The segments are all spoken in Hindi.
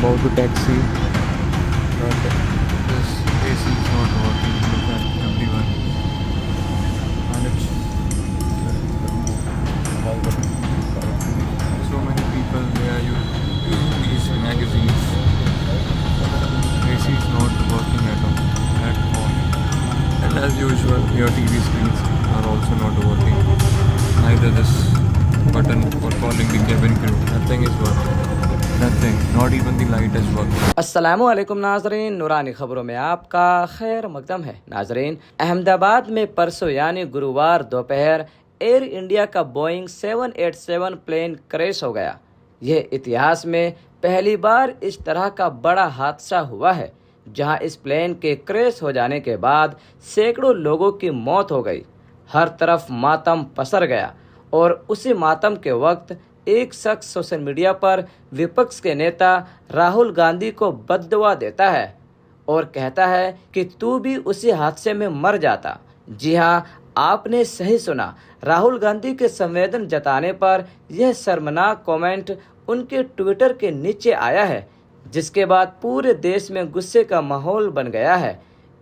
about to taxi, but this AC is not working. Look at everyone, and it's so many people they are using these magazines. AC is not working at all. And as usual, your TV screens are also not working. Neither this button for calling the cabin crew. Nothing is working. Nothing. Not even the light is working. अस्सलामुअलैकुम नाजरीन, नूरानी खबरों में आपका खैर मकदम है। नाजरीन, अहमदाबाद में परसों यानी गुरुवार दोपहर एयर इंडिया का बोइंग 787 प्लेन क्रैश हो गया। यह इतिहास में पहली बार इस तरह का बड़ा हादसा हुआ है, जहां इस प्लेन के क्रैश हो जाने के बाद सैकड़ों लोगों की मौत हो गई। हर तरफ मातम पसर गया और उसी मातम के वक्त एक शख्स सोशल मीडिया पर विपक्ष के नेता राहुल गांधी को बद्दुआ देता है और कहता है कि तू भी उसी हादसे में मर जाता। जी हाँ, आपने सही सुना। राहुल गांधी के संवेदन जताने पर यह शर्मनाक कमेंट उनके ट्विटर के नीचे आया है, जिसके बाद पूरे देश में गुस्से का माहौल बन गया है।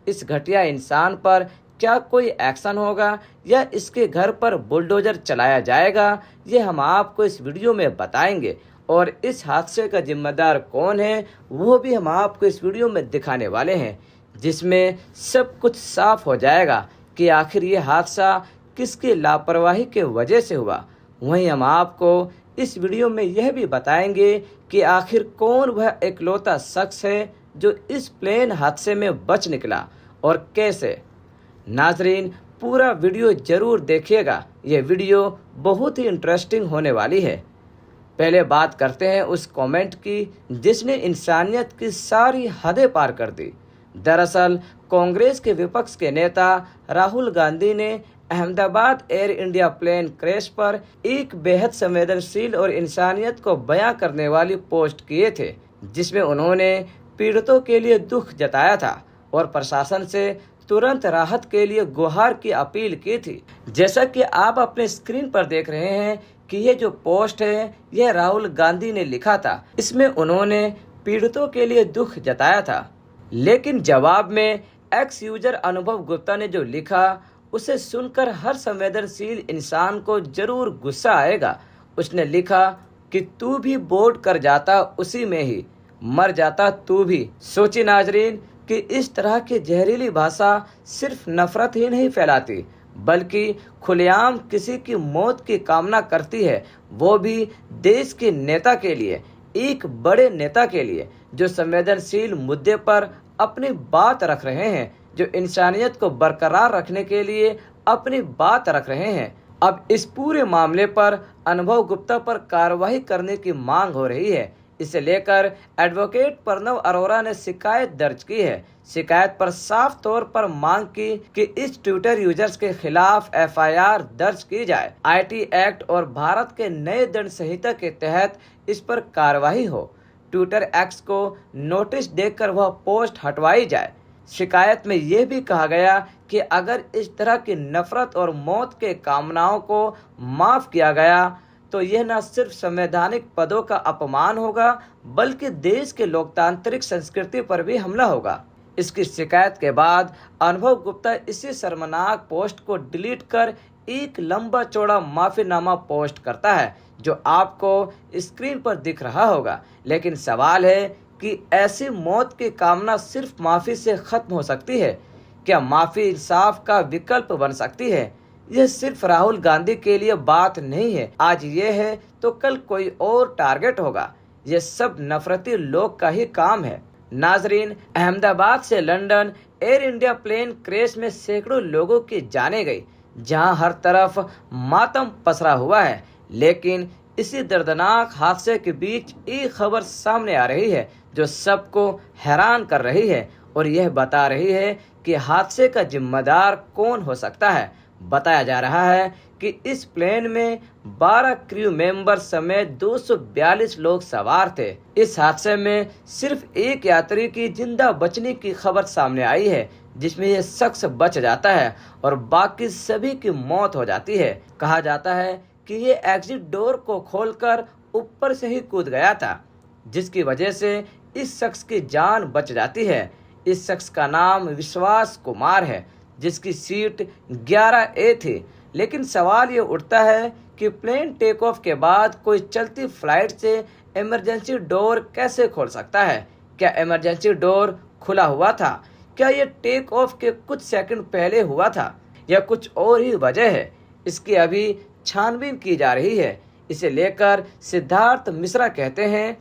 इस घटिया इंसान पर क्या कोई एक्शन होगा या इसके घर पर बुलडोजर चलाया जाएगा, ये हम आपको इस वीडियो में बताएंगे। और इस हादसे का जिम्मेदार कौन है वो भी हम आपको इस वीडियो में दिखाने वाले हैं, जिसमें सब कुछ साफ हो जाएगा कि आखिर ये हादसा किसकी लापरवाही के वजह से हुआ। वहीं हम आपको इस वीडियो में यह भी बताएंगे कि आखिर कौन वह इकलौता शख्स है जो इस प्लेन हादसे में बच निकला और कैसे। नाजरीन, पूरा वीडियो जरूर देखिएगा। यह वीडियो बहुत ही इंटरेस्टिंग होने वाली है। पहले बात करते हैं उस कमेंट की जिसने इंसानियत की सारी हदें पार कर दी। दरअसल कांग्रेस के विपक्ष के नेता राहुल गांधी ने Ahmedabad air India plane crash पर एक बेहद संवेदनशील और इंसानियत को बयां करने वाली पोस्ट किए थे, जिसमें उन्होंने पीड़ितों के लिए दुख जताया था और प्रशासन से तुरंत राहत के लिए गुहार की अपील की थी। जैसा कि आप अपने स्क्रीन पर देख रहे हैं कि ये जो पोस्ट है यह राहुल गांधी ने लिखा था। इसमें उन्होंने पीड़ितों के लिए दुख जताया था, लेकिन जवाब में एक्स यूजर अनुभव गुप्ता ने जो लिखा उसे सुनकर हर संवेदनशील इंसान को जरूर गुस्सा आएगा। उसने लिखा कि तू भी बोर्ड कर जाता, उसी में ही मर जाता तू भी। सोची नाजरीन कि इस तरह की जहरीली भाषा सिर्फ नफरत ही नहीं फैलाती बल्कि खुलेआम किसी की मौत की कामना करती है, वो भी देश के नेता के लिए, एक बड़े नेता के लिए जो संवेदनशील मुद्दे पर अपनी बात रख रहे हैं, जो इंसानियत को बरकरार रखने के लिए अपनी बात रख रहे हैं। अब इस पूरे मामले पर अनुभव गुप्ता पर कार्रवाई करने की मांग हो रही है। इसे लेकर एडवोकेट प्रणव अरोड़ा ने शिकायत दर्ज की है। शिकायत पर साफ तौर पर मांग की कि इस ट्विटर यूजर्स के खिलाफ एफआईआर दर्ज की जाए। आईटी एक्ट और भारत के नए दंड संहिता के तहत इस पर कार्रवाई हो। ट्विटर एक्स को नोटिस देकर वह पोस्ट हटवाई जाए। शिकायत में यह भी कहा गया कि अगर इस तरह की नफरत और मौत के कामनाओं को माफ किया गया तो यह न सिर्फ संवैधानिक पदों का अपमान होगा बल्कि देश के लोकतांत्रिक संस्कृति पर भी हमला होगा। इसकी शिकायत के बाद अनुभव गुप्ता इसी शर्मनाक पोस्ट को डिलीट कर एक लंबा चौड़ा माफीनामा पोस्ट करता है, जो आपको स्क्रीन पर दिख रहा होगा। लेकिन सवाल है कि ऐसी मौत की कामना सिर्फ माफी से खत्म हो सकती है? क्या माफी इंसाफ का विकल्प बन सकती है? यह सिर्फ राहुल गांधी के लिए बात नहीं है। आज ये है तो कल कोई और टारगेट होगा। यह सब नफरती लोग का ही काम है। नाजरीन, अहमदाबाद से London air India plane crash में सैकड़ों लोगों की जाने गई, जहां हर तरफ मातम पसरा हुआ है। लेकिन इसी दर्दनाक हादसे के बीच एक खबर सामने आ रही है जो सबको हैरान कर रही है और यह बता रही है कि हादसे का जिम्मेदार कौन हो सकता है। बताया जा रहा है कि इस प्लेन में 12 क्रू मेंबर समेत 242 लोग सवार थे। इस हादसे में सिर्फ एक यात्री की जिंदा बचने की खबर सामने आई है, जिसमें यह शख्स बच जाता है और बाकी सभी की मौत हो जाती है। कहा जाता है कि ये एग्जिट डोर को खोलकर ऊपर से ही कूद गया था, जिसकी वजह से इस शख्स की जान बच जाती है। इस शख्स का नाम विश्वास कुमार है, जिसकी सीट 11A थी। लेकिन सवाल ये उठता है कि प्लेन टेक ऑफ के बाद कोई चलती फ्लाइट से इमरजेंसी डोर कैसे खोल सकता है? क्या इमरजेंसी डोर खुला हुआ था? क्या ये टेक ऑफ के कुछ सेकंड पहले हुआ था या कुछ और ही वजह है? इसकी अभी छानबीन की जा रही है। इसे लेकर सिद्धार्थ मिश्रा कहते हैं,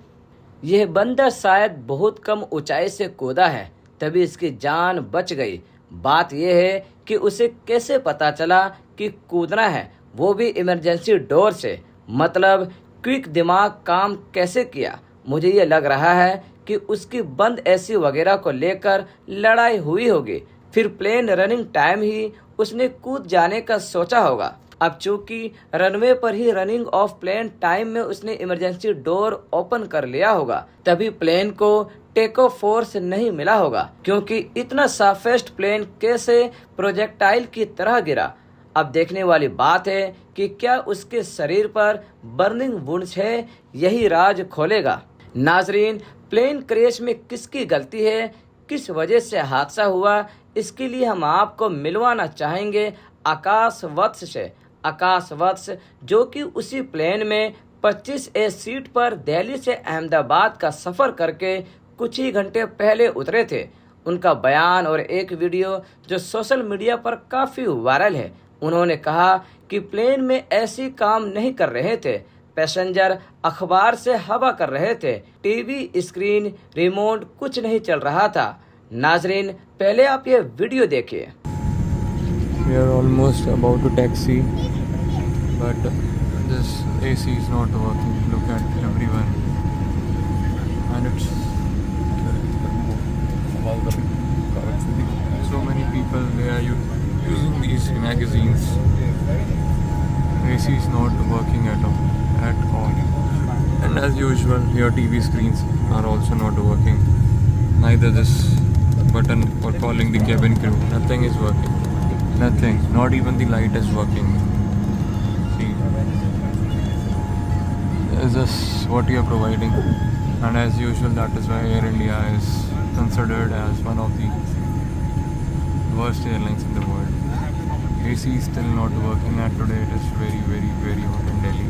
यह बंदर शायद बहुत कम ऊंचाई से कूदा है, तभी इसकी जान बच गई। बात यह है कि उसे कैसे पता चला कि कूदना है, वो भी इमरजेंसी डोर से। मतलब क्विक दिमाग काम कैसे किया? मुझे ये लग रहा है कि उसकी बंद एसी वगैरह को लेकर लड़ाई हुई होगी, फिर प्लेन रनिंग टाइम ही उसने कूद जाने का सोचा होगा। अब चूंकि रनवे पर ही रनिंग ऑफ प्लेन टाइम में उसने इमरजेंसी डोर ओपन कर लिया होगा, तभी प्लेन को टेक ऑफ फोर्स नहीं मिला होगा, क्योंकि इतना साफेस्ट प्लेन कैसे प्रोजेक्टाइल की तरह गिरा। अब देखने वाली बात है कि क्या उसके शरीर पर बर्निंग वुंड्स है, यही राज खोलेगा। नाजरीन, प्लेन क्रैश में किसकी गलती है, किस वजह से हादसा हुआ, इसके लिए हम आपको मिलवाना चाहेंगे आकाश वत्स से। आकाश वत्स जो कि उसी प्लेन में 25A सीट पर दिल्ली से अहमदाबाद का सफर करके कुछ ही घंटे पहले उतरे थे। उनका बयान और एक वीडियो जो सोशल मीडिया पर काफी वायरल है। उन्होंने कहा कि प्लेन में ऐसी काम नहीं कर रहे थे, पैसेंजर अखबार से हवा कर रहे थे, टीवी स्क्रीन रिमोट कुछ नहीं चल रहा था। नाजरीन, पहले आप ये वीडियो देखिए। We are almost about to taxi, but this AC is not working. Look at everyone, and it's so many people. They are using these magazines. AC is not working at all. And as usual, your TV screens are also not working. Neither this button for calling the cabin crew. Nothing is working. Nothing. Not even the light is working. See, is this what you are providing? And as usual, that is why Air India is considered as one of the worst airlines in the world. AC is still not working, and today it is very, very, very hot in Delhi.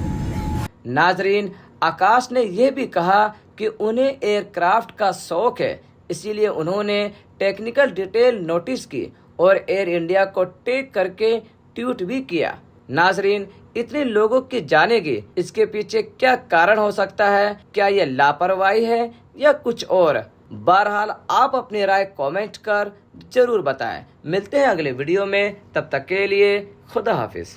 नाजरीन, आकाश ने यह भी कहा कि उन्हें एयरक्राफ्ट का शौक है, इसीलिए उन्होंने टेक्निकल डिटेल नोटिस की और एयर इंडिया को टैग करके ट्वीट भी किया। नाजरीन, इतने लोगों की जानेगी इसके पीछे क्या कारण हो सकता है? क्या ये लापरवाही है या कुछ और? बहरहाल आप अपनी राय कमेंट कर जरूर बताएं। मिलते हैं अगले वीडियो में, तब तक के लिए खुदा हाफिज।